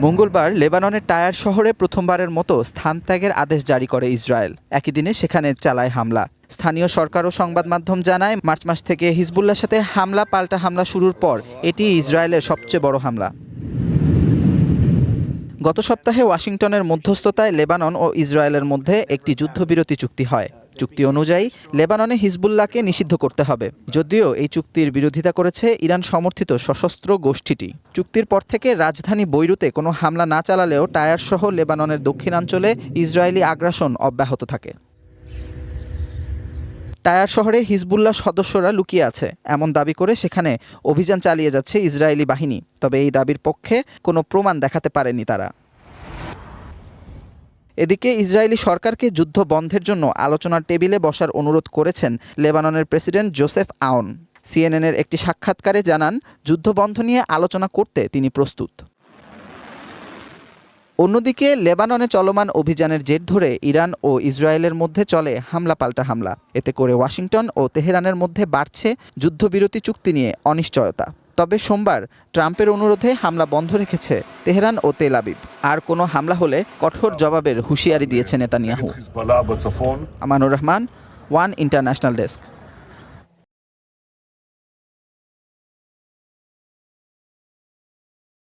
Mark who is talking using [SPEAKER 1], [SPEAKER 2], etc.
[SPEAKER 1] মঙ্গলবার লেবাননের টায়ার শহরে প্রথমবারের মতো স্থানত্যাগের আদেশ জারি করে ইসরায়েল। একই দিনে সেখানে চালায় হামলা। স্থানীয় সরকার ও সংবাদ মাধ্যম জানায়, মার্চ মাস থেকে হিজবুল্লাহর সাথে পাল্টা হামলা শুরুর পর এটি ইসরায়েলের সবচেয়ে বড় হামলা। গত সপ্তাহে ওয়াশিংটনের মধ্যস্থতায় লেবানন ও ইসরায়েলের মধ্যে একটি যুদ্ধবিরতি চুক্তি হয়। চুক্তি অনুযায়ী লেবাননে হিজবুল্লাহকে নিষিদ্ধ করতে হবে, যদিও এই চুক্তির বিরোধিতা করেছে ইরান সমর্থিত সশস্ত্র গোষ্ঠীটি। চুক্তির পর থেকে রাজধানী বৈরুতে কোনো হামলা না চালালেও টায়ার সহ লেবাননের দক্ষিণাঞ্চলে ইসরায়েলি আগ্রাসন অব্যাহত থাকে। টায়ার শহরে হিজবুল্লাহ সদস্যরা লুকিয়ে আছে এমন দাবি করে সেখানে অভিযান চালিয়ে যাচ্ছে ইসরায়েলি বাহিনী। তবে এই দাবির পক্ষে কোনো প্রমাণ দেখাতে পারেনি তারা। এদিকে ইসরায়েলি সরকারকে যুদ্ধ বন্ধের জন্য আলোচনার টেবিলে বসার অনুরোধ করেছেন লেবাননের প্রেসিডেন্ট জোসেফ আউন। সিএনএনের একটি সাক্ষাৎকারে জানান, যুদ্ধ বন্ধ নিয়ে আলোচনা করতে তিনি প্রস্তুত। অন্যদিকে লেবাননে চলমান অভিযানের জের ধরে ইরান ও ইসরায়েলের মধ্যে চলে পাল্টা হামলা। এতে করে ওয়াশিংটন ও তেহরানের মধ্যে বাড়ছে যুদ্ধবিরতি চুক্তি নিয়ে অনিশ্চয়তা। তবে সোমবার ট্রাম্পের অনুরোধে হামলা বন্ধ রেখেছে তেহরান ও তেল আবিব। আর কোনো হামলা হলে কঠোর জবাবের হুঁশিয়ারি দিয়েছে Netanyahu. Amanur Rahman, one international desk.